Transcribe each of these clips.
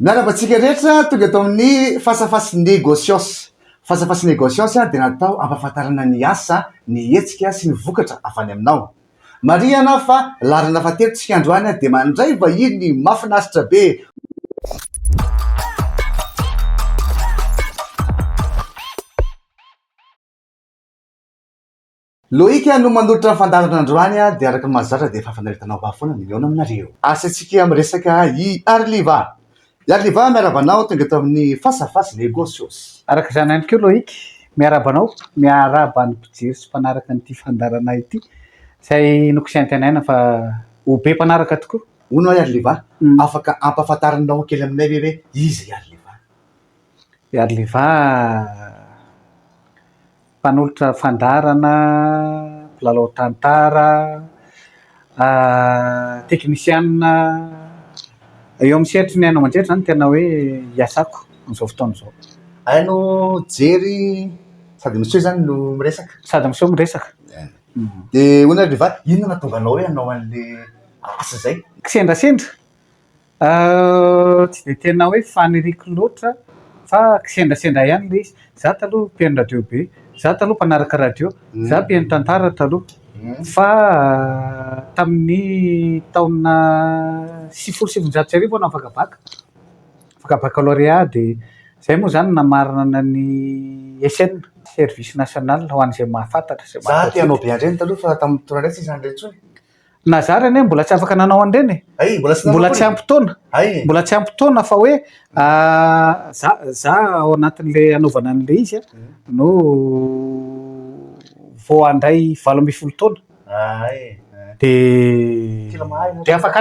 Miarabantsika rehetra tonga atao amin'ny face à face négocios. Face à face négocios dia natao ampahafantarana ny asa, ny hetsika sy ny vokatra avy any aminao. Marihana fa laharana fahatelotsika androany dia mandray vahiny mahafinaritra be. Loic no manolotra fandaharana androany dia araka Mizara dia efa fanaritanao bafoana ny miona aminareo. Asantsika miresaka i Arlivah. Arlivah miarabanao tonga atao amin'ny face à face négocios. Araka izany ihany koa Loic, miarabanao, miarabany mpijery sy mpanaraka an'ity fandaharana ity. Izay nokisiantenaina fa ho be mpanaraka tokoa. Hono Arlivah, afaka ampahafantarinao kely aminay hoe izy Arlivah. Arlivah mpanolotra fandaharana, mpilala tantara, teknisianina. Eo amin'ny sehatra ny haino aman-tsehatra zany tena hoe hiasako amin'izao fotoana izao. Hainao jery sady miseho zany no miresaka. Sady miseho miresaka. Dia hono Arlivah, inona nahatonganao hoe hanao an'le asa izay? Kisendrasendra. Tsy dia tena hoe faniriko loatra fa kisendrasendra ihany le izy. Za taloha mpihaino radio be, za taloha mpanaraka radio, za mpihaino tantara taloha. Fa tamin'ny taona 1970 aho afaka baccalauréat dia izay moa zany namarina ny SN, service national ho an'izay mahafantatra. Za tianao be andreny taloha fa tamin'ny fotoana raiky izany rehetra. Nazara ane mbola tsy afaka nanao an'ireny. Mbola tsy ampy-taona. Mbola tsy ampy-taona fa hoe za ao anatin'le anaovana an'le izy no vao andray 12 taona. Dia afaka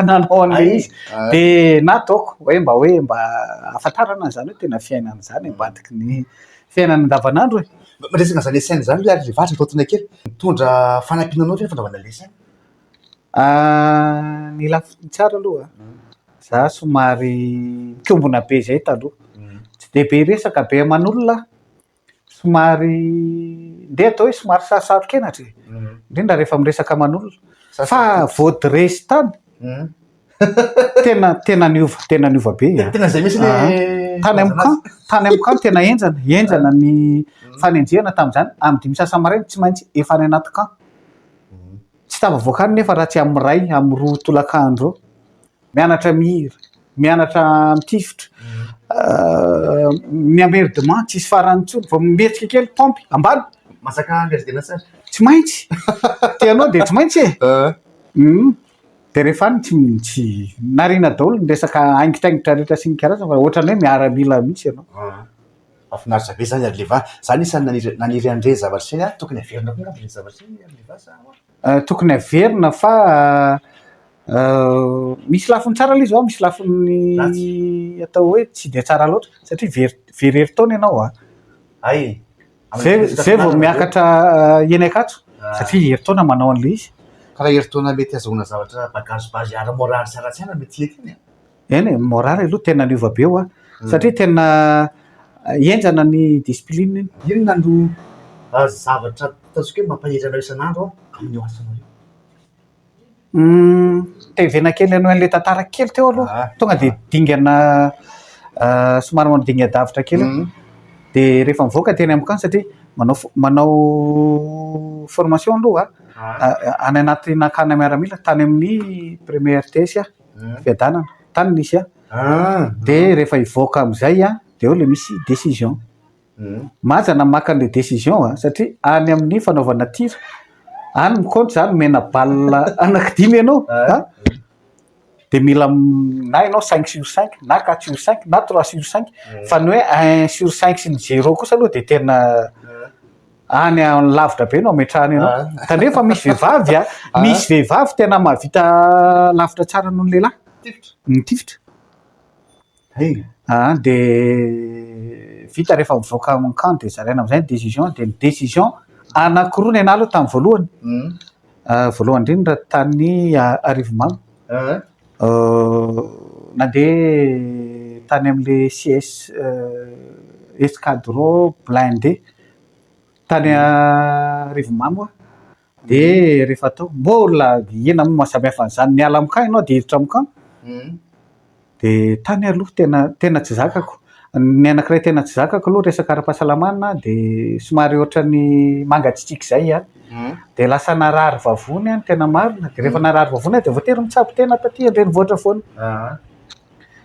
nanao an'le izy. Dia nataoko hoe mba ahafantarana zany hoe tena fiainana zany ambadiky ny fiainana andavanandro. Resaka zany SN zany le Arlivah totoina kely. Mitondra fanampinanao hoe fanaovana le SN? Ny lafiny tsara aloha. Za somary mikombona be zay taloha. Tsy dia be resaka be aman'olona. Somary ndeha atao hoe somary sarotsarokenatra. Indrindra rehefa miresaka aman'olona. Fa voadresy tany. Tena niova be. Tena zay misy le tany amin'ny camp tena enjana ny fanenjehana tamin'izany. Amin'ny 5 sasany maraina tsy maintsy efa any anaty camp. Tsy tafavoaka any nefa raha tsy amin'ny ray, amin'ny 2 tolakandro. Mianatra mihira, mianatra mitifitra, miamerdement tsisy farany intsony, vao mihetsika kely pompy ambany. Masaka mieridena tsara. Tsy maintsy. Tianao dia tsy maintsy e. Dia rehefa any tsy nariana daholo ny resaka haingotraingitra rehetra sy ny karazana fa ohatran'ny hoe miaramila mihitsy ianao. Mahafinaritra be zany Arlivah. Zany isany naniry an'ireny zavatra ireny tokony averina koa ngamba le zavatra ireny Arlivah sa? Tokony averina fa misy lafiny tsara ilay izy misy lafiny atao hoe tsy dia tsara loatra satria very herintaona ianao. Zay vao miakatra eny akatso satria herintaona manao an'le izy. Karaha herintaona mety azahoana zavatra bagage base ara-moraly sy ara-tsaina mety hety. Eny moraly aloha tena niova be eo satria tena enjana ny discipline. Inona no zavatra tazoko hoe mampahery anao isan'andro amin'ny asanao io? Tevena kely anao an'ilay tantara kely teo aloha. Tonga dia dingana somary manodinga-davitra kely. Dia rehefa mivoaka teny amin'ny camp satria manao formation aloha any anaty nakana miaramila tany amin'ny première TS fiadanana tany nisy dia rehefa hivoaka amin'izay dia eo ilay misy décision. Mazana maka an'ilay décision satria any amin'ny fanaovana tira any mikontro zany mena balle anaky 5 ianao. Dia mila na ianao 5/5 na 4/5 na 3/5 fa ny hoe 1/5 sy ny 0 kosa aloha dia tena any lavitra be no ametrahany ianao. Kanefa misy vehivavy tena mahavita lavitra tsara noho ny lehilahy. Mitifitra. Dia vita rehefa mivoaka amin'ny camp dia zaraina amin'izay décision dia ny décision anankiroa ny anahy aloha tamin'ny voalohany. Voalohany indrindra tany Arlivah. Nandeha tany amin'le CS escadron blindé tany Arlivah dia rehefa tao mbola ina moa mahasamihafa an'izany miala amin'ny camp ianao dia hiditra amin'ny camp. de tany aloha tena tsy zakako. Ny anankiray tena tsy zakako aloha resaka ara-pahasalamana de somary ohatrany mangatsitsiky zay a. De lasa narary vavony a tena marina de rehefa narary vavony de voatery mitsapo tena taty andrenivohitra foana.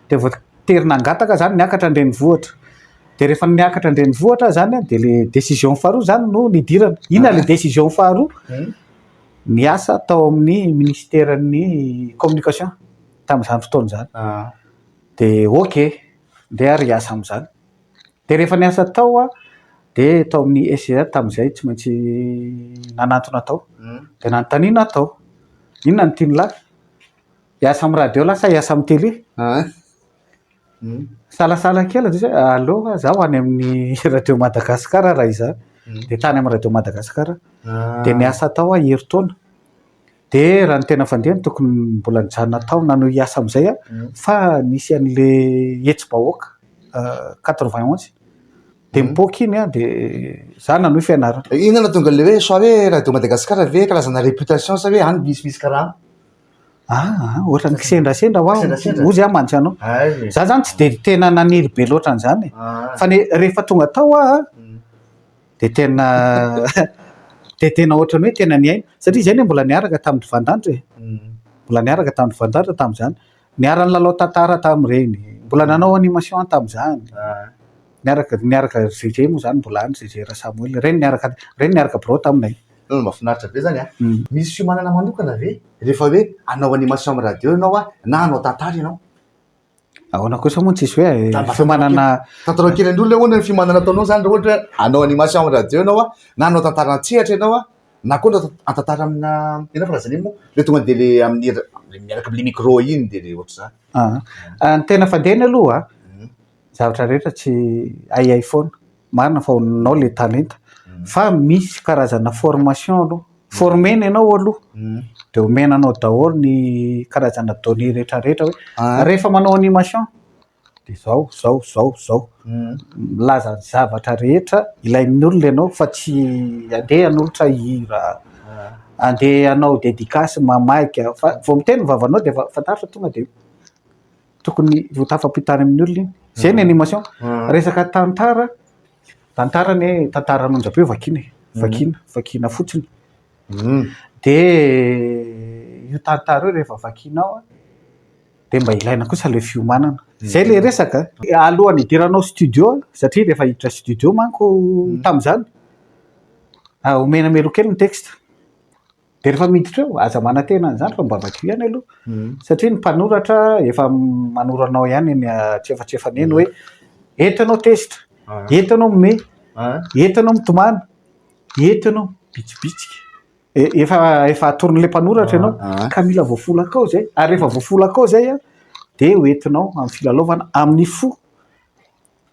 De voatery nangataka zany niakatra andrenivohitra. De rehefa niakatra andrenivohitra zany a de le décision faharoa zany no nidirana. Ina le décision faharoa? Niasa tao amin'ny ministèren'ny communication tamin'izany fotoana zany. De ok, de ary hiasa am'zany. De rehefa niasa tao a de tao amin'ny SCA tamin'izay tsy maintsy nanantona tao. De nanontaniana tao. Inona ny tiany lahy? Hiasa amin'ny radio lasa hiasa amin'ny télé? Salasala kely de allo zaho any amin'ny radio Madagasikara raha izany. De tany amin'ny radio Madagasikara. De niasa tao a herintaona. De raha ny tena fandehany tokony mbola nijanona tao nano hiasa am'izay a fa nisy an'le hetsy-bahoaka 91 de mipoaka iny a de za nanohy fianarana. Inona tonga le hoe soit hoe radio Madagasikara ve karazana réputation sa hoe any misy karaha? Ohatrany kisendrasendra hoaho ozy a mantsy anao. Za zany tsy de tena naniry be loatra an'izany fa rehefa tonga tao a de tena ohatrany hoe tena niaina satria zay ne mbola niaraka tamin'ny vandandra mbola niaraka tamin'ny vandandra tamin'izany. Niara lalao tantara tamin'ireny, mbola nanao animation tamin'izany. Niaraka ZG moa zany mbola any ZG Samuel reny niaraka bro taminay. Mahafinaritra be zany a. Misy fiomanana manokana ve rehefa hoe anao animation amin'ny radio ianao a na anao tantara ianao? Ahoana kosa moa tsisy hoe fiomanana tantara kely androlo ahoana ny fiomanana ataonao zany raha ohatra anao animation amin'ny radio ianao a na anao tantara an-tsehatra ianao a na koa anao tantara amina ina farazany moa le tonga de le amin'ny miaraka amin'ny micro iny de le ohatra zany. Ny tena fandehany aloha zavatra rehetra tsy ay foana marina fa onao le talenta fa misy karazana formation aloha formena ianao aloha de omenanao daholo ny karazana données rehetrarehetra hoe rehefa manao animation de zao milaza zavatra rehetra ilain'ny olona ianao fa tsy andeha hanolotra hira andeha hanao dédicace mamaika fa vao miteny vavanao de fantaratra tonga de tokony ho tafampitany amin'ny olona iny. Zay ny animation. Resaka tantara ne tantara anonja-peo vakina fotsiny. De io tantara io rehefa vakinao de mba ilaina kosa le fiomanana. Zay le resaka alohan'ny hidiranao studio satria rehefa hiditra studio manko tamin'izany omena melo-kely ny texte. De rehefa miditra eo aza manantena an'izany fa mba vakio ihany aloha satria ny mpanoratra efa manoranao ihany ny tsefatsefany eny hoe entinao tesitra, entinao mime, entinao mitomany, entinao bitsibitsika. Efa atoron'le mpanoratra ianao ka mila voafolaka ao zay ary rehefa voafolaka ao zay a de hoentinao amin'ny filalaovana amin'ny fo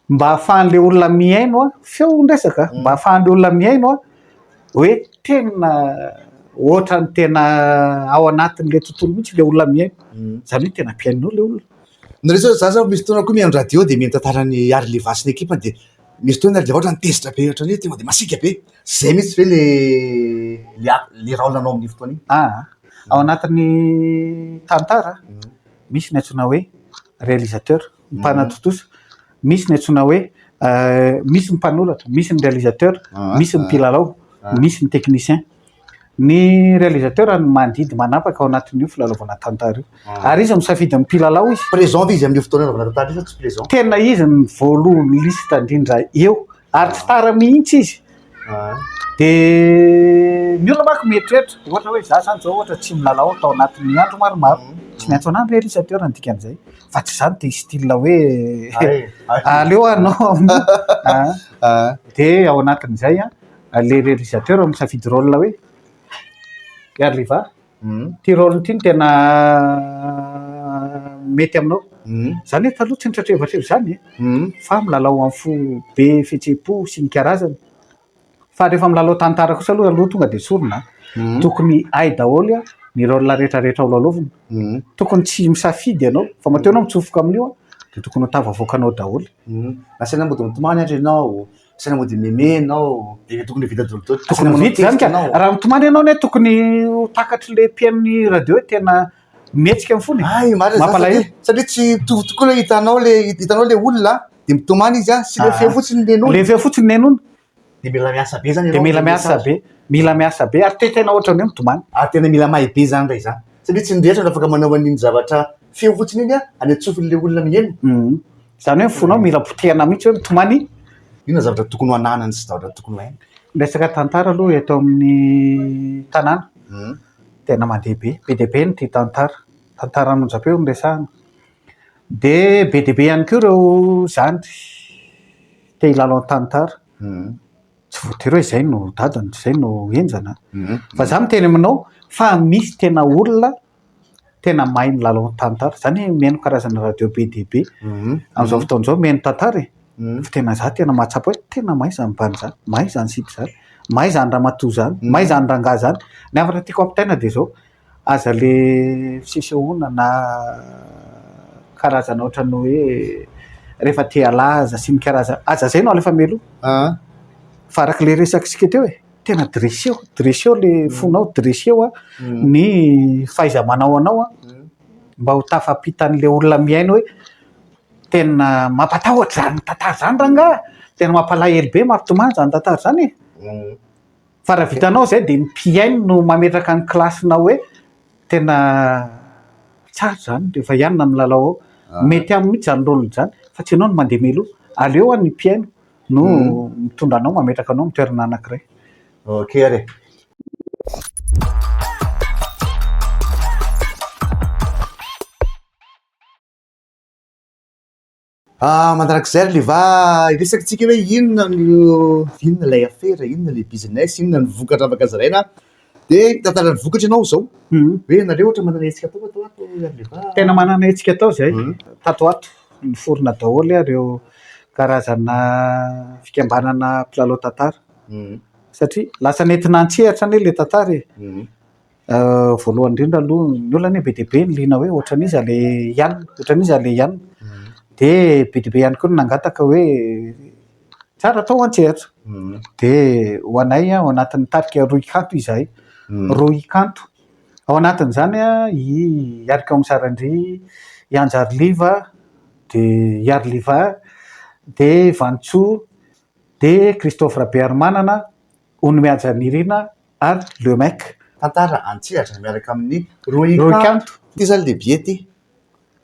mba ahafahan'le olona miaino a feo ndresaka mba ahafahan'le olona miaino a hoe tena ohatrany tena ao anatin'le tontolo mihitsy le olona miaino zany hoe tena mpiaininao le olona. Nareo za zao misy fotoana koa mihaino radio de mihaino tantaran'ny Arlivah sy ny ekipany de misy fotoana Arlivah ohatra nitezitra be ohatrany hoe tonga de masika be zay mihitsy ve le rôle anao amin'ny fotoana iny? Ao anatin'ny tantara misy ny antsoina hoe réalisateur mpanatotosa, misy ny antsoina hoe misy ny mpanolotra, misy ny réalisateur, misy ny mpilalao, misy ny technicien. Ny réalisateur ny mandidy manapaka ao anatin'io filalaovana tantara io. Ary izy misafidy amin'ny mpilalao izy. Présent izy amin'ny fotoana anaovana tantara izy tsy présent. Tena izy ny voalohany lista indrindra eo ary tsy tara mihitsy izy. De ny olona manko mieritreritra ohatra hoe za zany zao ohatra tsy milalao tao anatin'ny andro maromaro tsy maintsy anao ny réalisateur ny dikan'izay fa tsy zany de style hoe aleo anao de ao anatin'izay le réalisateur misafidy rôle hoe Arlivah ty rôle ty tena mety aminao zany hoe taloha tsy nitratrevatrevo zany fa milalao amin'ny fo be fihetsem-po sy ny karazany fa rehefa milalao tantara kosa aloha tonga de sorona tokony hay daholo ny rôle rehetrarehetra ho lalaovina tokony tsy misafidy ianao fa mateo anao mitsofoka amin'io de tokony ho tavavoakanao daholo. Saina mody mitomany andro ianao saina mody meme ianao de tokony vita dolodoly tokony vita zany ka raha mitomany ianao ne tokony ho takatry le mpiain'ny radio tena mihetsika amin'ny fony ay marina mampalahelo satria tsy mitovy tokoa le hitanao le olona de mitomany izy a sy le feo fotsiny nenona le feo fotsiny nenona de mila miasa be zany de mila miasa be ary tena ohatra ny hoe mitomany ary tena mila mahay be zany ray zany satria tsy ndrehetra afaka manao an'iny zavatra feo fotsiny iny a any atsofin'le olona mihaino zany hoe fonao mila potehana mihitsy hoe mitomany inona zavatra tokony ho ananany sy zavatra tokony ho hainy resaka tantara aloha eto amin'ny tanàna tena mandeha be de be ny ty tantara anonjapeo ny resahana de be de be ihany koa ireo zany te hilalo amin'ny tantara tsy voatery hoe izay no dadany izay no enjana fa za miteny aminao fa misy tena olona tena mahay ny lalao amin'ny tantara zany mihaino karazana radio be de be amin'izao fotoan'izao mihaino tantara fa tena za tena mahatsapa hoe tena mahay zany bany zany mahay zany siby zany mahay zany ramatoa zany mahay zany rangahy zany ny afatra tiako ampitaina de zao aza le fisehoana na karazana ohatrany hoe rehefa te alaza sy mikarazana aza zay no alefa melo fa araka le resakitsika teo e tena dresseo le fonao dresseo a ny faiza manao anao a mba ho tafapitan'le olona miaino hoe tena mampatahotra zany tantara zany rangahy tena mampalahelo be mampitomany zany tantara zany e fa raha vitanao zay de mpiaino no mametraka ny klasinao hoe tena tsara zany rehefa ianona milalao ao mety amin'ny mihitsy zany rôlony zany fa tsy anao no mandeha melo aleo any mpiaino no mitondra anao mametraka anao mitoerana anankiray ok are mandarak'izay Arlivah resakitsika hoe inona lay affaire inona le business inona ny vokatra afaka zaraina de tantarany vokatra ianao zao hoe nareo ohatra manana hetsika atao Arlivah tena manana hetsika atao zay tatoato ny forona daholo reo karazana fikambanana mpilalao tantara satria lasa nentina an-tsehatra anie le tantara e voalohany indrindra aloha ny olona be de be ny lina hoe ohatran'iza le ianona de be de be ihany koa ny nangataka hoe tsara atao an-tsehatra de ho anay ao anatin'ny tarika roy kanto izahay roy kanto ao anatin'izany i arika Mizarandry i Arlivah de i Arlivah de Vantsoa de Christophe Rabearmanana Onimiajanirina ary Loic tantara an-tsehatra miaraka amin'ny roy kanto ty zany le biety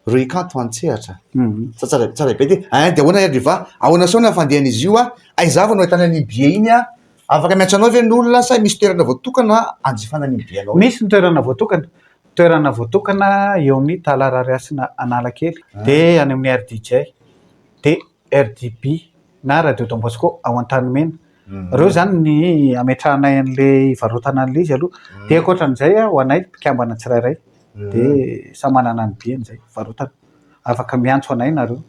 roy kanto an-tsehatra tsara be ty de ahoana Arlivah ahoana sao na fandehan'izy io a aizava no ahitana ny bie iny a afaka miantso ve n'olona sa misy toerana voatokana anjifana ny bie anao misy ny toerana voatokana eo amin'ny talarariasina Analakely de any amin'ny RDJ de RDB na radio Don Bosco ao Antanimena reo zany ny ametrahanay an'le varotana an'le izy aloha de akoatran'izay ho anay mpikambana tsirairay de sa manana ny bieny zay varotana afaka miantso anay nareo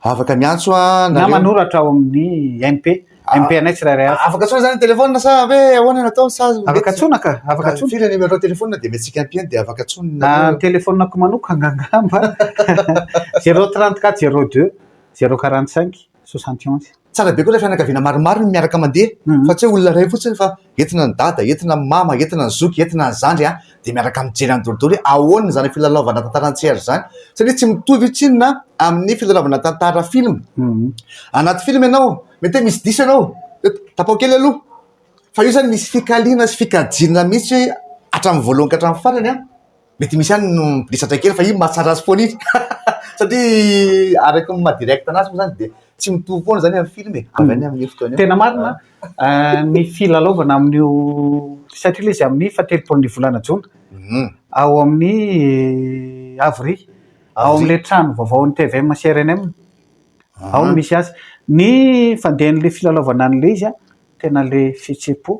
afaka miantso na manoratra ao amin'ny MP anay tsirairay afaka tsona zany telefona sa hoe ahoana natao sa afaka tsonaka afaka tsona fila numéro telefona de metsika ampiany de afaka tsona na telefonako manoka angangamba 034 02 045 71 tsara be koa le fianakaviana maromaro ny miaraka mandeha fa tsy hoe olona ray fotsiny fa entina ny dada entina ny mama entina ny zoky entina ny zandry a de miaraka mijery any dolidoly ahoana zany filalaovana tantara an-tsehatra zany satria tsy mitovy tsinona amin'ny filalaovana tantara film anaty film ianao mety hoe misy diso ianao tapao kely aloha fa io zany misy fikaliana sy fikajinina mihitsy hatramin'ny voalohany ka hatramin'ny farany a mety misy any no disatra kely fa io mahatsara azy foana iny satria araky ny mahadirecta anazy moa zany de tsy mitovy foana zany amin'ny film avy any amin'ny fotoana tena marina ny filalaovana amin'io satria le izy amin'ny fatelopolon'ny volana jona ao amin'ny HAVORIA ao amin'le trano vaovao ny TVM CRNM ao misy azy ny fandehan'le filalaovana an'le izy a tena le fihetsem-po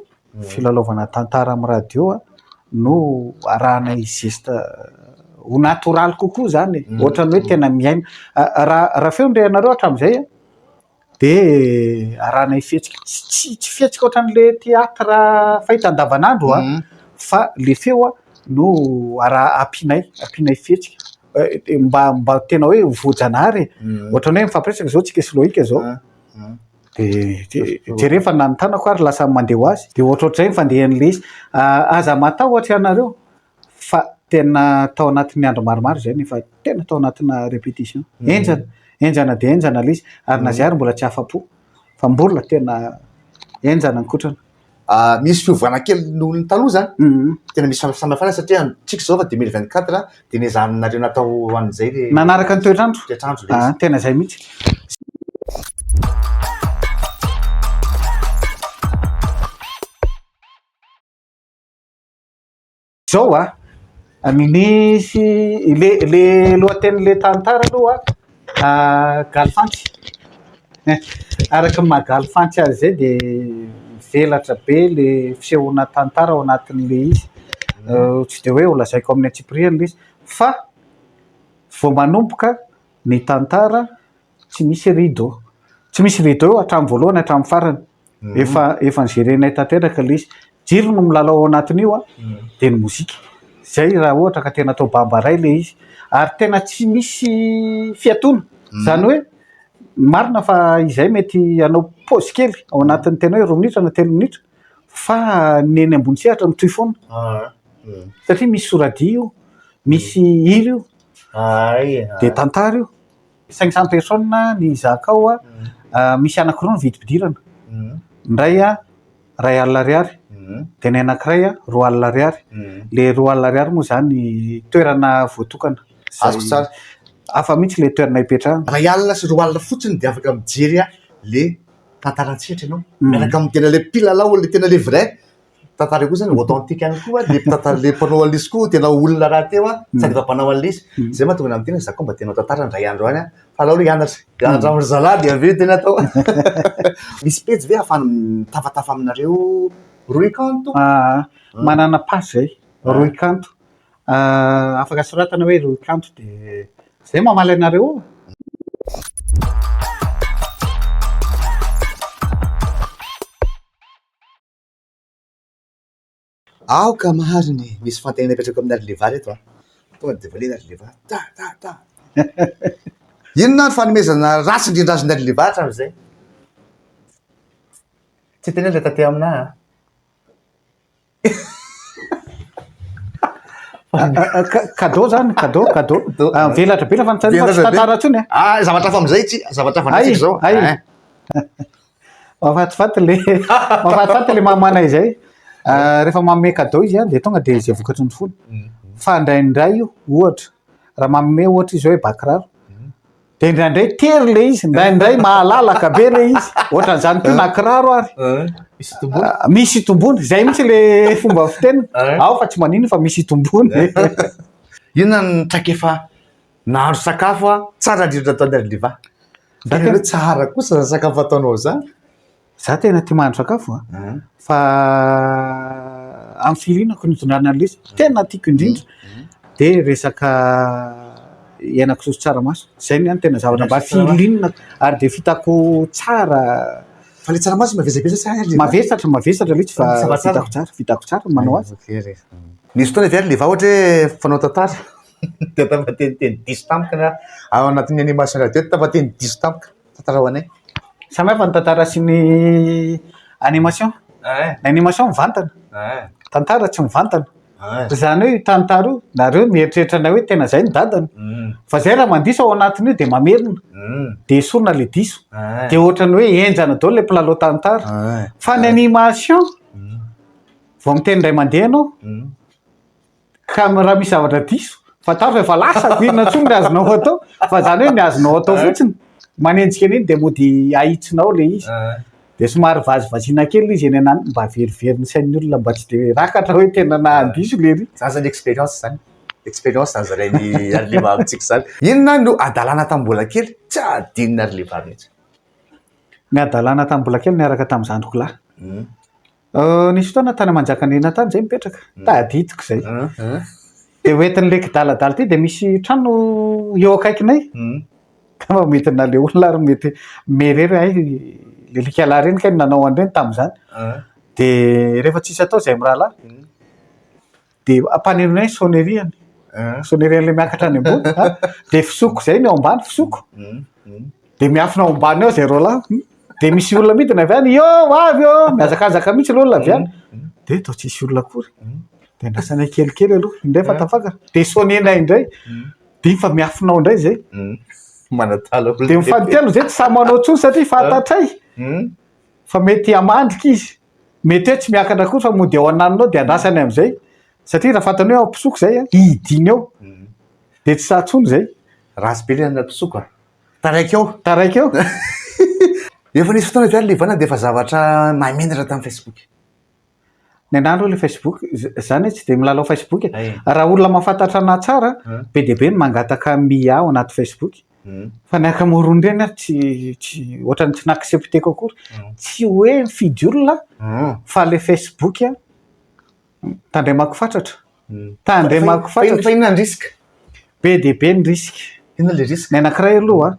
filalaovana tantara amin'ny radio no arahanay geste ho natoraly kokoa zany ohatrany hoe tena miaina raha feo ndrehanareo hatramin'izay de arahanay fihetsika tsy fihetsika ohatran'le teatra fahita andavanandro fa le feo no ampianay fihetsika mba tena hoe voajanahary ohatrany hoe mifampiresaka zao tsika sy Loic zao de rehefa nanontaniako ary lasa mandeha ho azy de ohatrohatr'izay mifandehan'le izy aza matahotra ianareo fa tena tao anatin'ny andro maromaro zay nefa tena tao anatina répétition enjana de enjana le izy ary na zay ary mbola tsy afapo fa mbola tena enjana nikotrana. Misy fiovana kely noho ny taloha zany tena misy samafana satria tsika zao fa 2024 de ny zanonareo natao an'izay le nanaraka ny toetrandro tena zay mihitsy. Zao misy le lohateny le tantara aloha galifantsy araka ny mahagalifantsy azy zay de velatra be le fisehoana tantara ao anatin'le izy tsy de hoe ho lazaiko amin'ny antsipriany le izy fa vao manomboka ny tantara tsy misy rideau hatramin'ny voalohany hatramin'ny farany efa nigerenay tanteraka le izy jiro no milalao ao anatin'io de ny mozika zay raha ohatra ka tena atao bambaray le izy ary tena tsy misy fiatona zany hoe marina fa izay mety anao pause kely ao anatin'ny tena hoe 2 minitra na 3 minitra fa ny eny ambony sehatra mitohy foana satria misy soradio misy hira io de tantara io 500 personnes ny zaka ao misy anankiroa ny vidim-pidirana ndray ray alina ariary de ny anankiray 2 alina ariary le 2 alina ariary moa zany toerana voatokana azoko tsara afa mihitsy le toerana ipetrahana ray alina sy 2 alina fotsiny de afaka mijery le tantara an-tsehatra ianao miaraka amin'ny tena le mpilala le tena le vrai tantara koa zany authentique ihany koa de tantara le mpanao an'izy koa tena olona raha teo sady efa mpanao an'le izy zay mahatonga amin'ny tena zako mba tena tantara ndray andro any fa alao le hianatra amin'ny zalady avy eo tena atao misy pejy ve afahany mitafatafa aminareo roy kanto manana page zay roy kanto afaka soratana hoe roy kanto de zay mamaly anareo aoka mahariny misy fantenana ipetraka amin'ny Arlivah reto tonga de valena Arlivah ta inona ny fanomezana rasy indrindrazy ny Arlivah hatramin'izay tsy tena le taty amina cadeau zany cadeau velatra be la fantsany tantara tsony zavatra fa amizay tsy zavatra fa antsika zao mafatifaty le mamana izay rehefa manome cadeau izy de tonga de zay vokatry ny fony fa indraindray io ohatra raha manome ohatra izy hoe bakiraro de indraindray tery le izy indraindray mahalalaka be le izy ohatran'izany to na kiraro ary misy tombony zay mihitsy le fomba fiteny ao fa tsy manino fa misy tombony inona ny traikefa nahandro sakafo tsara indrindra ataon'ny Arlivah tena hoe tsara kosa ny sakafo ataonao zany za tena tia mahandro sakafo fa amin'ny firinako nidondrana an'le izy tena tiako indrindra de resaka hena-kisoa tsaramaso zay ny any tena zavatra mba filinina ary de fitako tsara fa le tsaramaso mavesabesatra mavesatra le izy fa vitako tsara manao azy nisy fotoana avy Arlivah ohatra hoe fanao tantara de tafateny diso tampoka na ao anatin'ny animation radio tafateny diso tampoka tantara ho anay samy hafa ny tantara sy ny animation ny animation mivantana tantara tsy mivantana zany hoe tantara io nareo mieritreritra hoe tena zay ny dadany fa zay raha mandiso ao anatin'io de mamerina de esorina le diso de ohatrany hoe enjana daholo le mpilalao tantara fa ny animation vao miteny indray mandeha anao ka raha misy zavatra diso fantaro efa lasa virina tsony le azonao atao fa zany hoe ny azonao atao fotsiny manenjika an'iny de mody ahitsinao le izy de somary vazivaziana kely izy eny anany mba veriveriny sain'ny olona mba tsy de rakatra hoe tena nahandiso le ry zany zany expérience zany zarain'ny Arlivah amintsika zany inona no adalana tamin'ny mbola kely tsy adin'ny Arlivah mihitsy ny adalana tamin'ny mbola kely niaraka tamin'ny zandriko lahy nisy fotoana tany Manjakanena tany zay mipetraka taditiko zay de hoentin'le kidaladala ty de misy trano eo akaikinay ka mba mety na le olona ary mety merery ay le likala reny ka nanao an'ireny tamin'izany de rehefa tsisy atao zay mirahalahy de ampanenonay soneriany le miakatra any ambony de fisoko zay ny ao ambany fisoko de miafina ao ambany ao zay roalahy de misy olona midina avy any avy miazakazaka mihitsy le olona avy any de to tsisy olona akory de andrasana kelikely aloha indray fa tafakatra de sonenay indray de fa miafinao indray zay manatalo de mifantelo zay tsy samanao tsony satria fantatray fa mety amandrika izy mety hoe tsy miakatra koa fa mody ao ananinao de andrasany am'izay satria raha fantany hoe ampisoko zay idiny ao de tsy satsony zay rasy be le anapisoko taraiky eo efa nisy fotoana ty Arlivah de efa zavatra mahamenatra tamin'ny Facebook nenandro le Facebook zany tsy de milalao Facebook raha olona mahafantatra ana tsara be de be ny mangataka mia ao anaty Facebook fa ny ankamaroany reny tsy ohatrany tsy naksepteko akory tsy hoe mifidy olona fa le Facebook tandremako fatratra tandremako fatratra fa inona ny risque be de be ny risque inona le risque ny anankiray aloha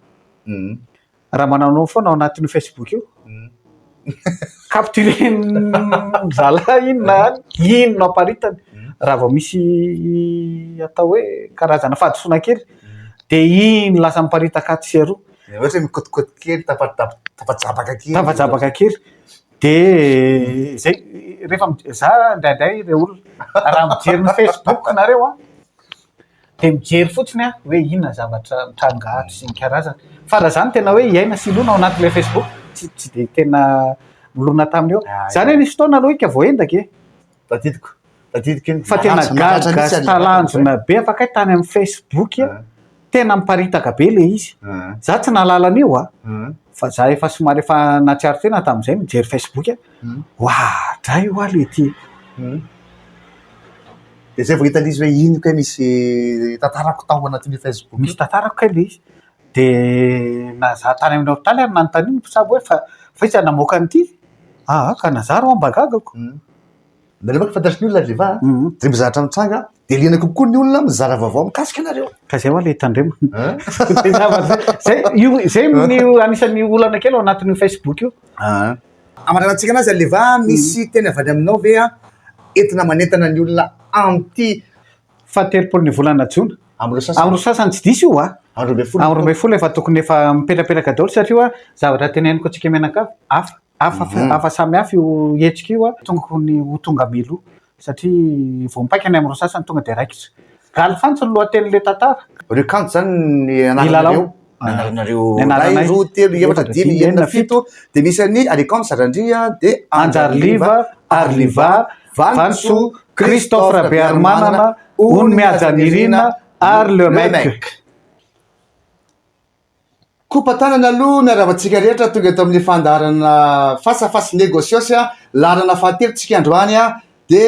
raha mananao foana ao anatin'io Facebook io captureny zala inona aparitany raha vao misy atao hoe karazana fahadisoana kely de iny lasa miparitaka aty sy aroa ohatra mikotikoti kely tafajabaka kely de zay rehefa za ndraindray re olona raha mijery ny Facebook nareo de mijery fotsiny hoe inona zavatra mitrangato sy ny karazana fa raha zany tena hoe iaina sy ilona ao anatin'le Facebook tsy de tena milona taminy eo zany hoe nisy fotoana Loic vao endaka tadidiko fa tena gaga sy talanjona be afaka tany amin'ny Facebook tena miparitaka be le izy za tsy nalala an'io fa za efa somary efa natsiaro tena tamin'izay mijery Facebook dray io le ty de zay vao hitanizy hoe ino ka misy tantarako tao anatin'io Facebook misy tantarako kay le izy de na za tany amin'ny hôpitaly ary nanontany sabo hoe fa iza namoaka an'ity ka nazara ao ambagagako nalemaky fantatry ny olona Arlivah de mizatra mitranga de liana kokoa ny olona mizara vaovao mikasika anareo ka zay le tandrema zay ny anisan'ny olana kely ao anatin'io Facebook io amarantsika anazy Arlivah misy teny avany aminao ve entina manentana ny olona anty fatelopolo ny volana jona amro sasany tsy disy io amro folo efa tokony efa mipetrapetraka daholo satria zavatra teneniko atsika menakavy hafa samy hafa io hetsika io tonga ny ho tonga milo satria vao mipaika ny amro sasany tonga de raikitra galy fantsy ny lohatenin'le tantara reo kanto zany ny anaranareo ray roa telo efatra dimy enina fito de misy any alikam sarandria de anjarliva Arlivah Vanso Christophe Bearmanana on miajanirina ary le mec kopatanana aloha miaravatsika rehetra tonga eto amin'ny fandaharana face à face négocios laharana fahatelo tsika androany de